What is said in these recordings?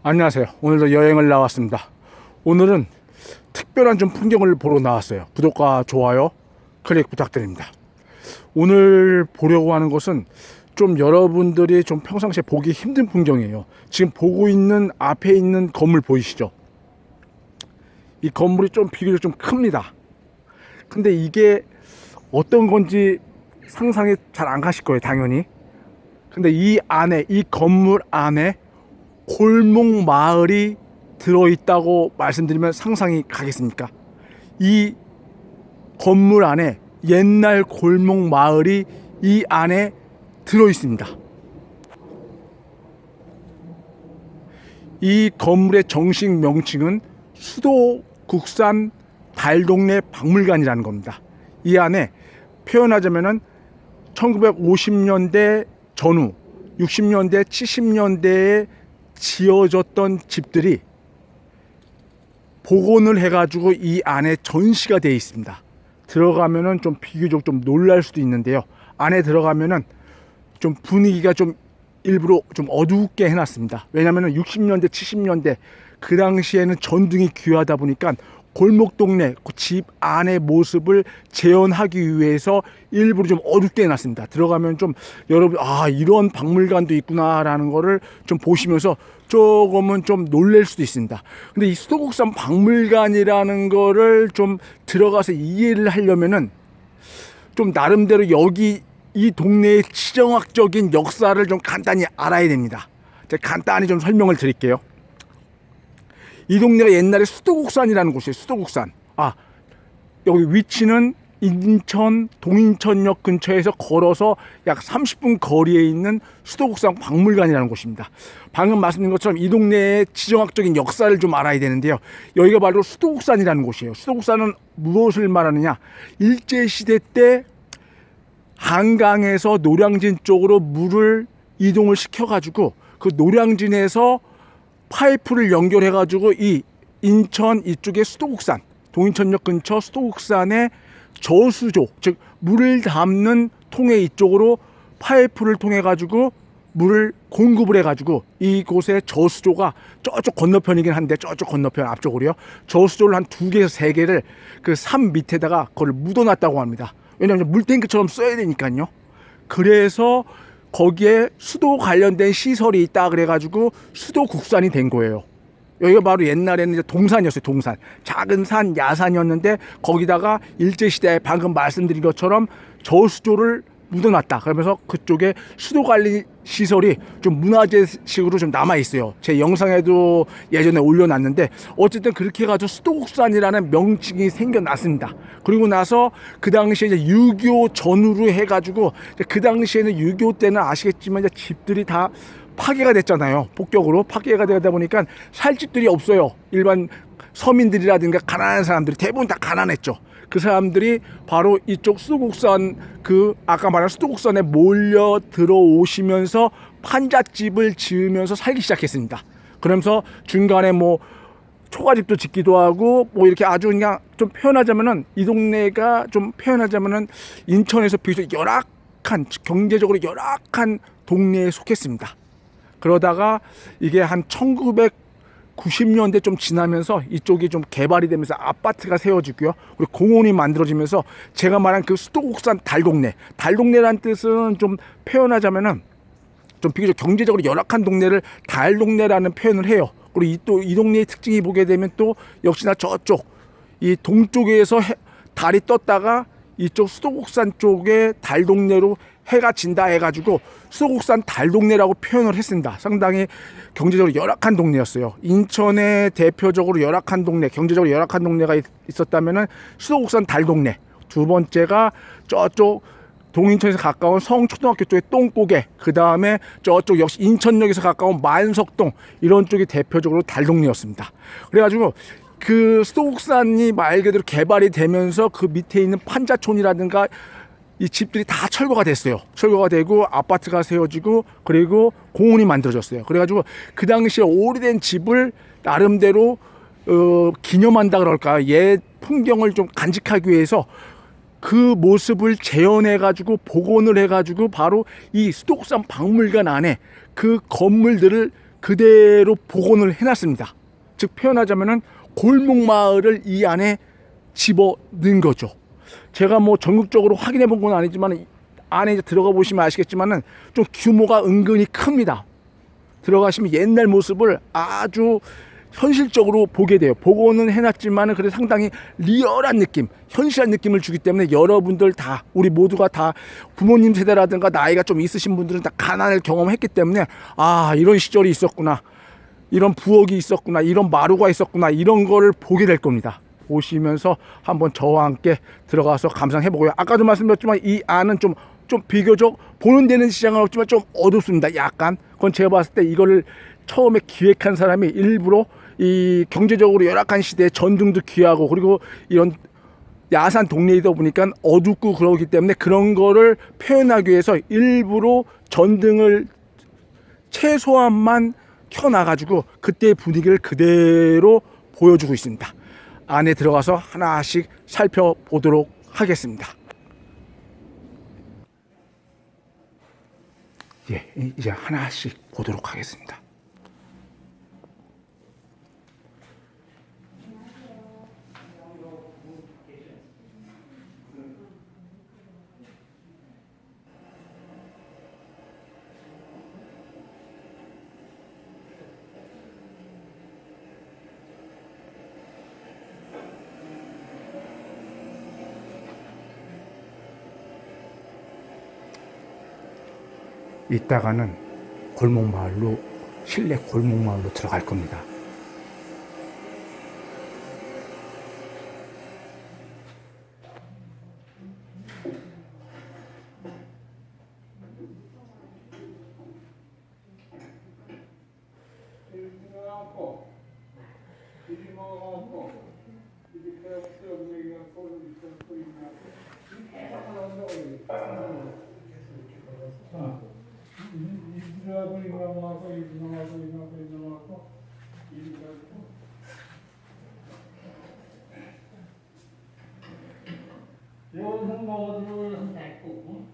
안녕하세요. 오늘도 여행을 나왔습니다. 오늘은 특별한 좀 풍경을 보러 나왔어요. 구독과 좋아요, 클릭 부탁드립니다. 오늘 보려고 하는 것은 좀 여러분들이 좀 평상시에 보기 힘든 풍경이에요. 지금 보고 있는 앞에 있는 건물 보이시죠? 이 건물이 좀 비교적 좀 큽니다. 근데 이게 어떤 건지 상상이 잘 안 가실 거예요, 당연히. 근데 이 안에, 이 건물 안에 골목 마을이 들어있다고 말씀드리면 상상이 가겠습니까? 이 건물 안에 옛날 골목 마을이 이 안에 들어있습니다. 이 건물의 정식 명칭은 수도국산 달동네 박물관이라는 겁니다. 이 안에 표현하자면은 1950년대 전후 60년대 70년대에 지어졌던 집들이 복원을 해가지고 이 안에 전시가 되어 있습니다. 들어가면은 좀 비교적 좀 놀랄 수도 있는데요. 안에 들어가면은 좀 분위기가 좀 일부러 좀 어둡게 해놨습니다. 왜냐면은 60년대 70년대 그 당시에는 전등이 귀하다 보니까 골목 동네 그 집 안의 모습을 재현하기 위해서 일부러 좀 어둡게 해놨습니다. 들어가면 좀 여러분 이런 박물관도 있구나라는 거를 좀 보시면서 조금은 좀 놀랄 수도 있습니다. 근데 이 수도국산 박물관이라는 거를 좀 들어가서 이해를 하려면은 좀 나름대로 여기 이 동네의 지정학적인 역사를 좀 간단히 알아야 됩니다. 제가 간단히 좀 설명을 드릴게요. 이 동네가 옛날에 수도국산이라는 곳이에요. 수도국산. 여기 위치는 인천 동인천역 근처에서 걸어서 약 30분 거리에 있는 수도국산 박물관이라는 곳입니다. 방금 말씀드린 것처럼 이 동네의 지정학적인 역사를 좀 알아야 되는데요. 여기가 바로 수도국산이라는 곳이에요. 수도국산은 무엇을 말하느냐? 일제시대 때 한강에서 노량진 쪽으로 물을 이동을 시켜가지고 그 노량진에서 파이프를 연결해가지고 이 인천 이쪽에 수도국산 동인천역 근처 수도국산의 저수조, 즉 물을 담는 통에 이쪽으로 파이프를 통해 가지고 물을 공급을 해가지고 이곳에 저수조가 저쪽 건너편이긴 한데 저쪽 건너편 앞쪽으로요. 저수조를 한 2개에서 3개를 그 산 밑에다가 그걸 묻어놨다고 합니다. 왜냐하면 물탱크처럼 써야 되니까요. 그래서 거기에 수도 관련된 시설이 있다 그래가지고 수도국산이 된 거예요. 여기가 바로 옛날에는 이제 동산이었어요. 동산. 작은 산, 야산이었는데 거기다가 일제시대에 방금 말씀드린 것처럼 저수조를 묻어놨다. 그러면서 그쪽에 수도관리 시설이 좀 문화재식으로 좀 남아있어요. 제 영상에도 예전에 올려놨는데 어쨌든 그렇게 해가지고 수도국산이라는 명칭이 생겨났습니다. 그리고 나서 그 당시에 이제 6.25 전후로 해가지고 그 당시에는 6.25 때는 아시겠지만 이제 집들이 다 파괴가 됐잖아요. 폭격으로 파괴가 되다 보니까 살 집들이 없어요. 일반 서민들이라든가 가난한 사람들이 대부분 다 가난했죠. 그 사람들이 바로 이쪽 수도국산 아까 말한 수도국산에 몰려 들어오시면서 판잣집을 지으면서 살기 시작했습니다. 그러면서 중간에 뭐 초가집도 짓기도 하고 뭐 이렇게 아주 그냥 좀 표현하자면은 이 동네가 좀 표현하자면은 인천에서 비교적 열악한 경제적으로 열악한 동네에 속했습니다. 그러다가 이게 한 1990년대 좀 지나면서 이쪽이 좀 개발이 되면서 아파트가 세워지고요. 그리고 공원이 만들어지면서 제가 말한 그 수도국산 달동네. 달동네란 뜻은 좀 표현하자면은 좀 비교적 경제적으로 열악한 동네를 달동네라는 표현을 해요. 그리고 이 동네의 특징이 보게 되면 또 역시나 저쪽 이 동쪽에서 달이 떴다가 이쪽 수도국산 쪽에 달동네로 해가 진다 해가지고 수도국산 달동네라고 표현을 했습니다. 상당히 경제적으로 열악한 동네였어요. 인천에 대표적으로 열악한 동네, 경제적으로 열악한 동네가 있었다면은 수도국산 달동네. 두 번째가 저쪽 동인천에서 가까운 성초등학교 쪽의 똥고개, 그 다음에 저쪽 역시 인천역에서 가까운 만석동, 이런 쪽이 대표적으로 달동네였습니다. 그래가지고 그 수도국산이 말 그대로 개발이 되면서 그 밑에 있는 판자촌이라든가 이 집들이 다 철거가 됐어요. 철거가 되고 아파트가 세워지고 그리고 공원이 만들어졌어요. 그래가지고 그 당시에 오래된 집을 나름대로 기념한다 그럴까, 옛 풍경을 좀 간직하기 위해서 그 모습을 재현해가지고 복원을 해가지고 바로 이 수도국산 박물관 안에 그 건물들을 그대로 복원을 해놨습니다. 즉 표현하자면은 골목마을을 이 안에 집어넣은 거죠. 제가 뭐 전국적으로 확인해 본 건 아니지만 안에 이제 들어가 보시면 아시겠지만은 좀 규모가 은근히 큽니다. 들어가시면 옛날 모습을 아주 현실적으로 보게 돼요. 복원은 해놨지만은 그래도 상당히 리얼한 느낌, 현실한 느낌을 주기 때문에 여러분들 다, 우리 모두가 다 부모님 세대라든가 나이가 좀 있으신 분들은 다 가난을 경험했기 때문에 아, 이런 시절이 있었구나, 이런 부엌이 있었구나, 이런 마루가 있었구나, 이런 거를 보게 될 겁니다. 보시면서 한번 저와 함께 들어가서 감상해보고요. 아까도 말씀드렸지만 이 안은 좀 비교적 보는 데는 시장은 없지만 좀 어둡습니다. 약간. 그건 제가 봤을 때 이거를 처음에 기획한 사람이 일부러 이 경제적으로 열악한 시대에 전등도 귀하고 그리고 이런 야산 동네이다 보니까 어둡고 그러기 때문에 그런 거를 표현하기 위해서 일부러 전등을 최소한만 켜놔가지고 그때의 분위기를 그대로 보여주고 있습니다. 안에 들어가서 하나씩 살펴보도록 하겠습니다. 예, 이제 하나씩 보도록 하겠습니다. 이따가는 골목마을로, 실내 골목마을로 들어갈 겁니다. 요즘 뭐들은 됐고,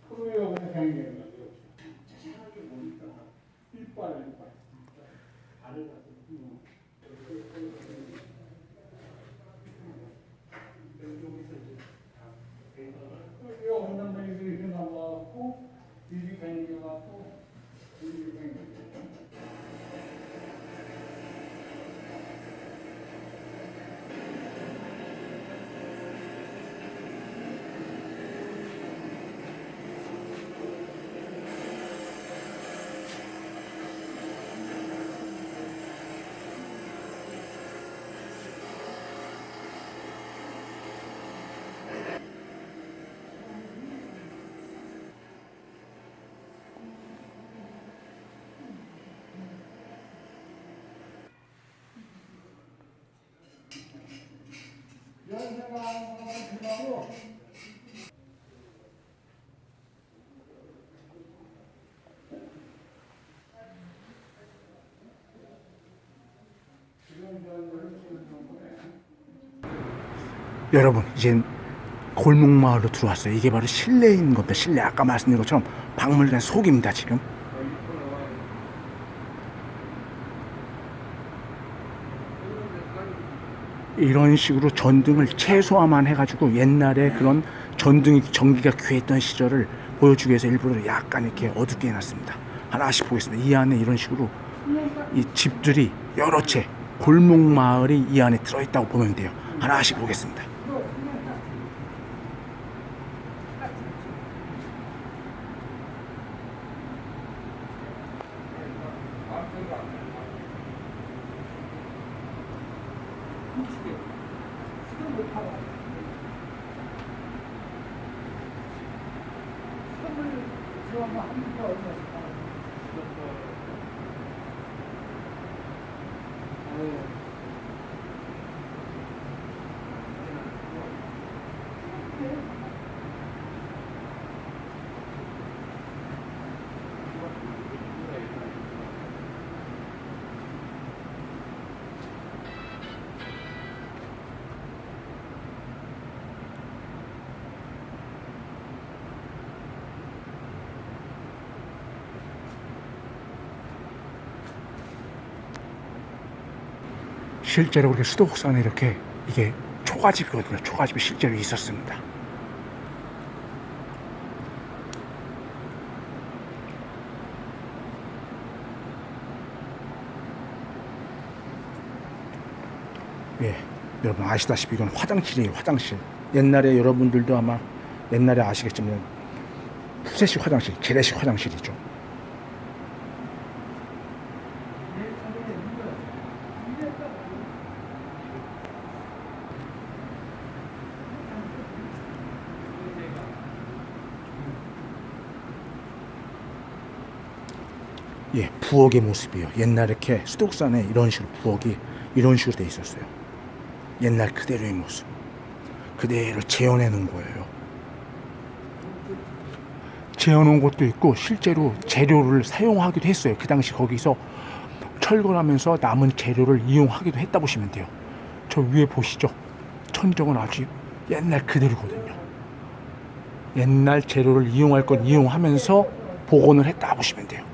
그거요 그냥 생기는 거죠. 자세하게 보니까 이빨 발을 갖고 여기 없는 분들이 이렇게 나와갖고 일이 생겨갖고 일이 생겨. 여러분, 이제 골목마을로 들어왔어요. 이게 바로 실내인 겁니다. 실내. 아까 말씀드린 것처럼 박물관 속입니다. 지금 이런 식으로 전등을 최소화만 해가지고 옛날에 그런 전등이, 전기가 귀했던 시절을 보여주기 위해서 일부러 약간 이렇게 어둡게 해놨습니다. 하나씩 보겠습니다. 이 안에 이런 식으로 이 집들이 여러 채, 골목마을이 이 안에 들어있다고 보면 돼요. 하나씩 보겠습니다. 실제로 그렇게 수도국산에 이렇게 이게 초가집이거든요. 초가집이 실제로 있었습니다. 예, 여러분 아시다시피 이건 화장실이에요. 화장실. 옛날에 여러분들도 아마 옛날에 아시겠지만 푸세식 화장실, 재래식 화장실이죠. 예, 부엌의 모습이에요. 옛날에 이렇게 수도국산에 이런 식으로 부엌이 이런 식으로 돼 있었어요. 옛날 그대로의 모습. 그대로 재현해 놓은 거예요. 재현한 것도 있고 실제로 재료를 사용하기도 했어요. 그 당시 거기서 철거하면서 남은 재료를 이용하기도 했다 보시면 돼요. 저 위에 보시죠. 천정은 아주 옛날 그대로거든요. 옛날 재료를 이용할 건 이용하면서 복원을 했다 보시면 돼요.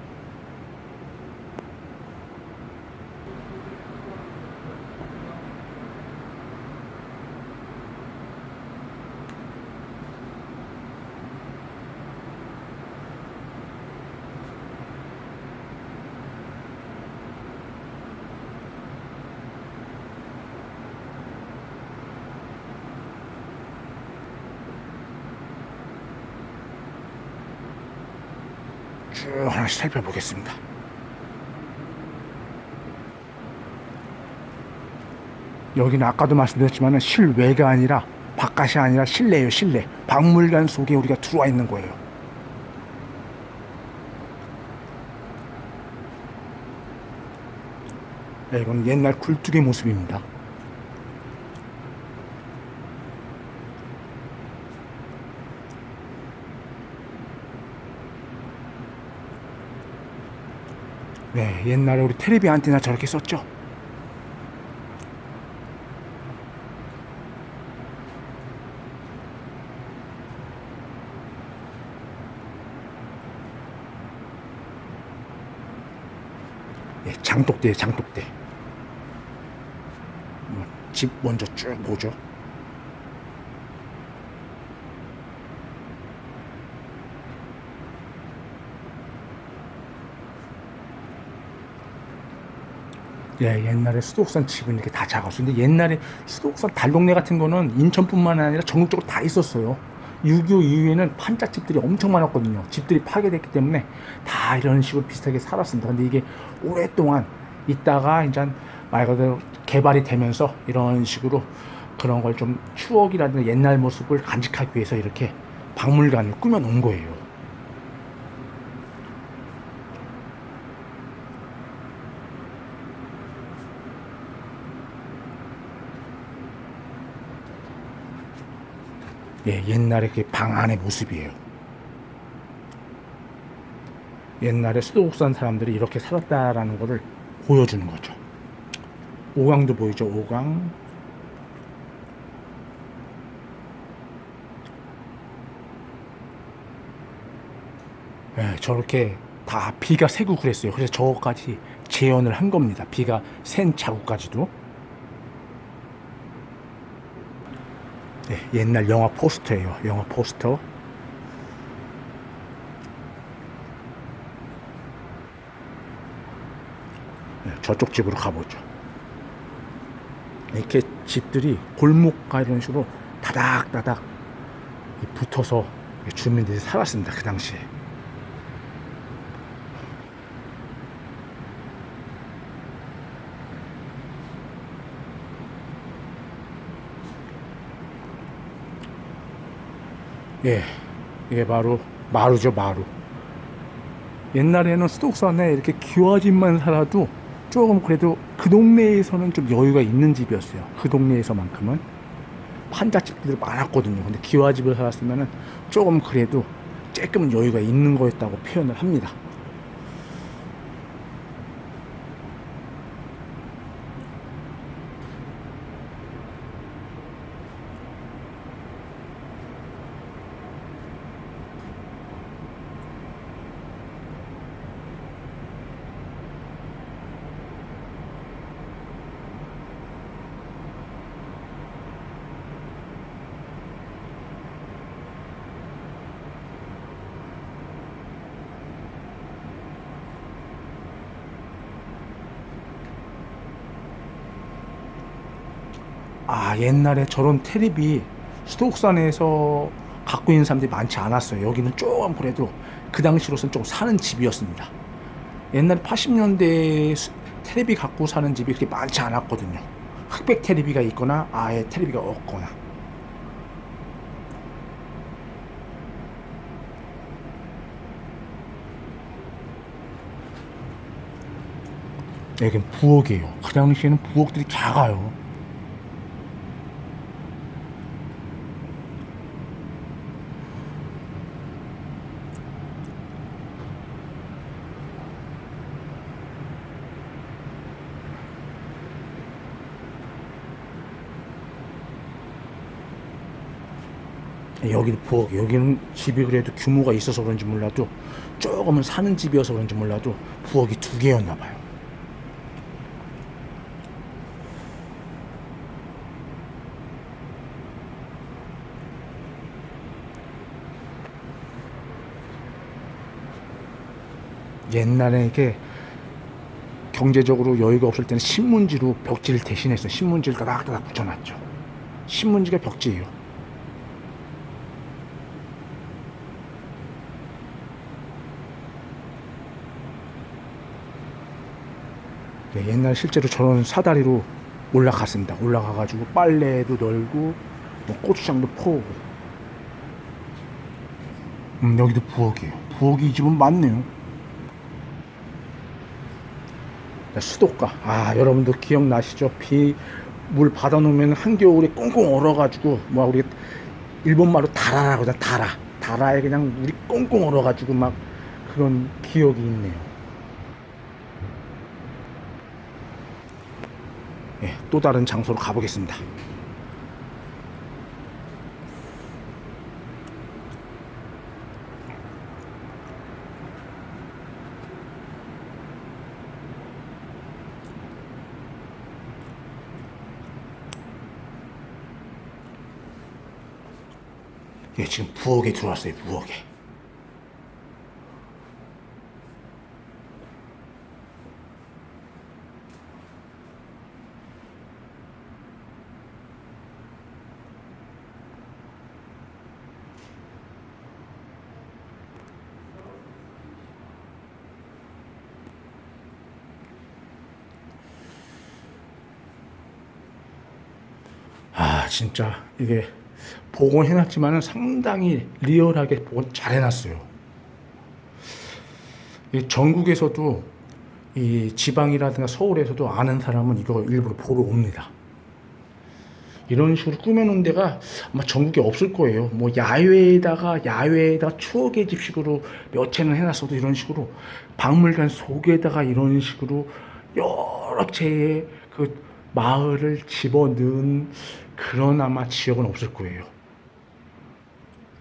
쭉 하나씩 살펴보겠습니다. 여기는 아까도 말씀드렸지만 실외가 아니라 바깥이 아니라 실내예요. 실내. 박물관 속에 우리가 들어와 있는 거예요. 네, 이건 옛날 굴뚝의 모습입니다. 네, 옛날에 우리 텔레비 안테나 저렇게 썼죠. 네, 장독대예요, 장독대. 집 먼저 쭉 보죠. 예, 옛날에 수도국산 집은 이렇게 다 작았어요. 근데 옛날에 수도국산 달동네 같은 거는 인천뿐만 아니라 전국적으로 다 있었어요. 6.25 이후에는 판잣집들이 엄청 많았거든요. 집들이 파괴됐기 때문에 다 이런 식으로 비슷하게 살았습니다. 근데 이게 오랫동안 있다가 이제 말 그대로 개발이 되면서 이런 식으로 그런 걸 좀 추억이라든가 옛날 모습을 간직하기 위해서 이렇게 박물관을 꾸며 놓은 거예요. 예, 옛날에 그 방 안의 모습이에요. 옛날에 수도국산 사람들이 이렇게 살았다라는 것을 보여주는 거죠. 오강도 보이죠, 오강. 예, 저렇게 다 비가 새고 그랬어요. 그래서 저거까지 재현을 한 겁니다. 비가 샌 자국까지도. 네, 옛날 영화 포스터예요. 영화 포스터. 네, 저쪽 집으로 가보죠. 이렇게 집들이 골목가 이런 식으로 다닥다닥 붙어서 주민들이 살았습니다. 그 당시에. 예, 이게 바로 마루죠, 마루. 옛날에는 수도국산에 이렇게 기와집만 살아도 조금 그래도 그 동네에서는 좀 여유가 있는 집이었어요. 그 동네에서만큼은 판잣집들이 많았거든요. 근데 기와집을 살았으면은 조금 그래도 조금 여유가 있는 거였다고 표현을 합니다. 아, 옛날에 저런 테레비 수도옥산에서 갖고 있는 사람들이 많지 않았어요. 여기는 조금 그래도 그 당시로서는 좀 사는 집이었습니다. 옛날에 80년대에 테레비 갖고 사는 집이 그렇게 많지 않았거든요. 흑백 테레비가 있거나 아예 테레비가 없거나. 여긴 부엌이에요. 그 당시에는 부엌들이 작아요. 여기는 부엌, 여기는 집이 그래도 규모가 있어서 그런지 몰라도 조금은 사는 집이어서 그런지 몰라도 부엌이 두 개였나 봐요. 옛날에 이게 경제적으로 여유가 없을 때는 신문지로 벽지를 대신해서 신문지를 따닥따닥 붙여놨죠. 신문지가 벽지예요. 네, 옛날 실제로 저런 사다리로 올라갔습니다. 올라가가지고 빨래도 널고 뭐 고추장도 퍼오고. 여기도 부엌이에요. 부엌이 이 집은 많네요. 네, 수도가. 아, 여러분도 기억나시죠? 물 받아놓으면 한겨울에 꽁꽁 얼어가지고 뭐 우리 일본 말로 다라라고 하잖아. 다라에 그냥 물이 꽁꽁 얼어가지고 막 그런 기억이 있네요. 예, 또 다른 장소로 가보겠습니다. 예, 지금 부엌에 들어왔어요. 부엌에. 아, 진짜 이게 복원해놨지만은 상당히 리얼하게 복원 잘 해놨어요. 이 전국에서도 이 지방이라든가 서울에서도 아는 사람은 이거 일부러 보러 옵니다. 이런 식으로 꾸며놓은 데가 아마 전국에 없을 거예요. 뭐 야외에다가 추억의 집식으로 몇 채는 해놨어도 이런 식으로 박물관 속에다가 이런 식으로 여러 채의 그 마을을 집어넣은 그런 아마 지역은 없을 거예요.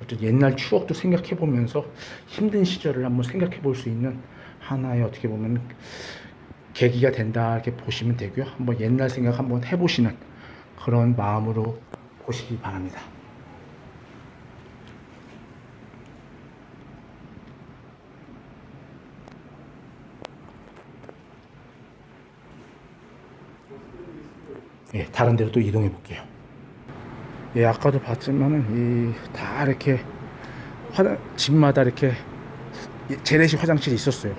어쨌든 옛날 추억도 생각해 보면서 힘든 시절을 한번 생각해 볼 수 있는 하나의 어떻게 보면 계기가 된다 이렇게 보시면 되고요. 한번 옛날 생각 한번 해보시는 그런 마음으로 보시기 바랍니다. 예, 다른 데로 또 이동해 볼게요. 예, 아까도 봤지만은 다 이렇게 집마다 이렇게 재래식 화장실이 있었어요.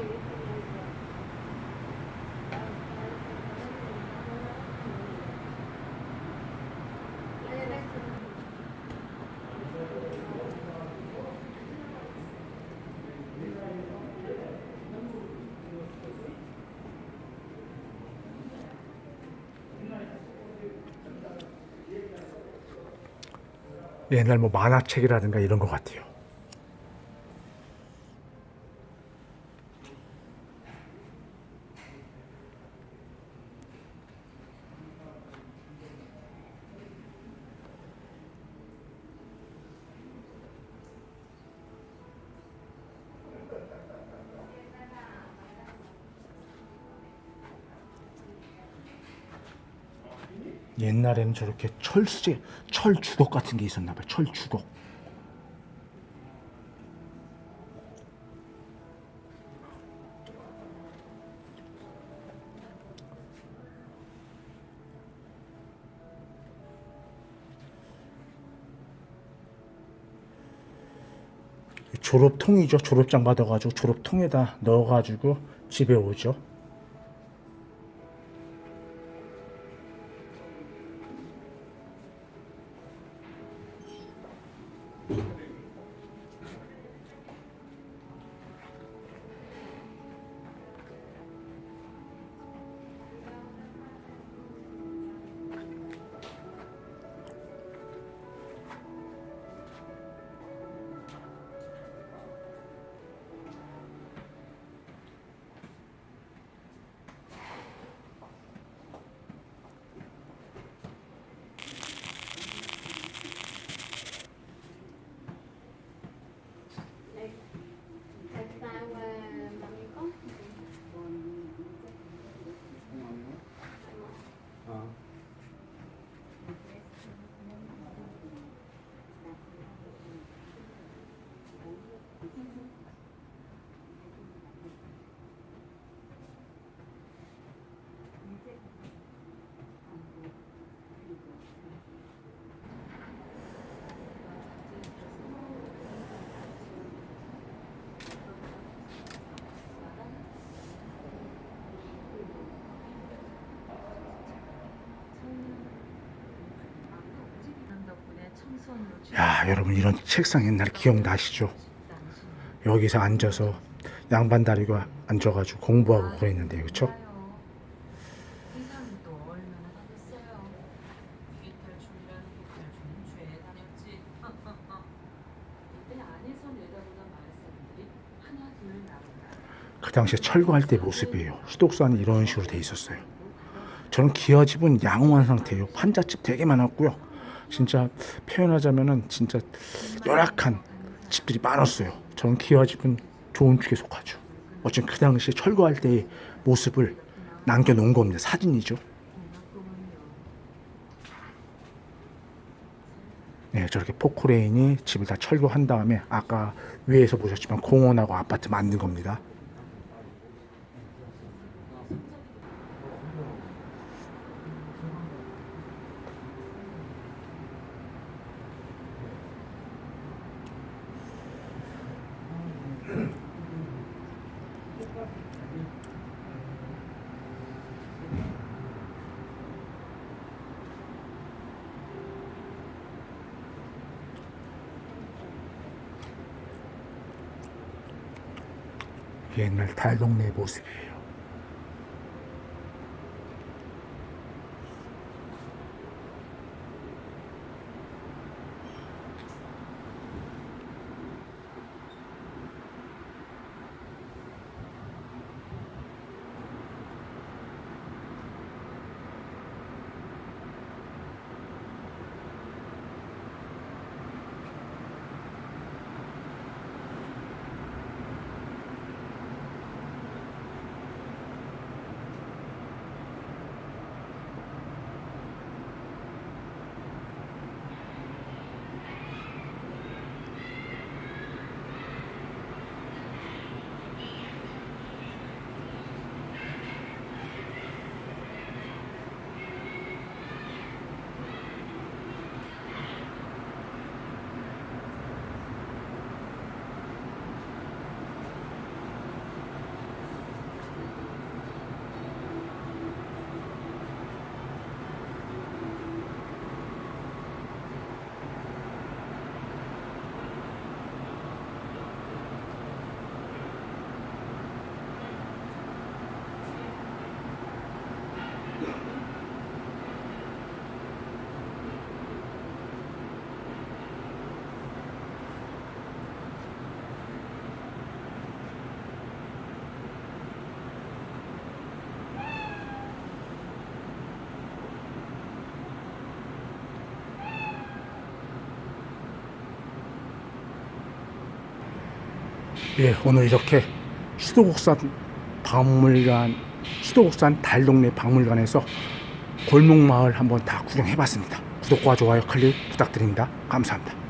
옛날 뭐 만화책이라든가 이런 것 같아요. 옛날에는 저렇게 철 주걱 같은 게 있었나 봐요. 철 주걱. 졸업통이죠. 졸업장 받아가지고 졸업통에다 넣어가지고 집에 오죠. Tại sao bao nhiêu có? 야, 여러분 이런 책상 옛날에 기억나시죠? 여기서 앉아서 양반 다리고 앉아가지고 공부하고 그랬는데, 그렇죠? 세상이 또 얼마나 다녔어요. 이탈출이라는 이탈출은 죄에 다녔지. 그때 안에서 내다보던 마을 사람들이 하나 둘 나온다. 그 당시에 철거할 때 모습이에요. 수독산이 이런 식으로 돼 있었어요. 저는 기와집은 양호한 상태예요. 판잣집 되게 많았고요. 진짜 표현하자면은 진짜 열악한 집들이 많았어요. 저는 기와집은 좋은 축에 속하죠. 어쨌든 그 당시에 철거할 때의 모습을 남겨놓은 겁니다. 사진이죠. 네, 저렇게 포크레인이 집을 다 철거한 다음에 아까 위에서 보셨지만 공원하고 아파트 만든 겁니다. 옛날 달동네 모습이에요. 예, 오늘 이렇게 수도국산 박물관, 수도국산 달동네 박물관에서 골목마을 한번 다 구경해봤습니다. 구독과 좋아요, 클릭 부탁드립니다. 감사합니다.